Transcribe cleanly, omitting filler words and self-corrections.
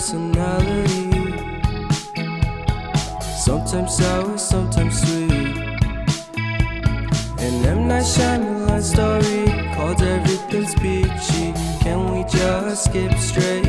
personality. Sometimes sour, sometimes sweet. An M. Night Shyamalan story called Everything's Peachy. Can we just skip straight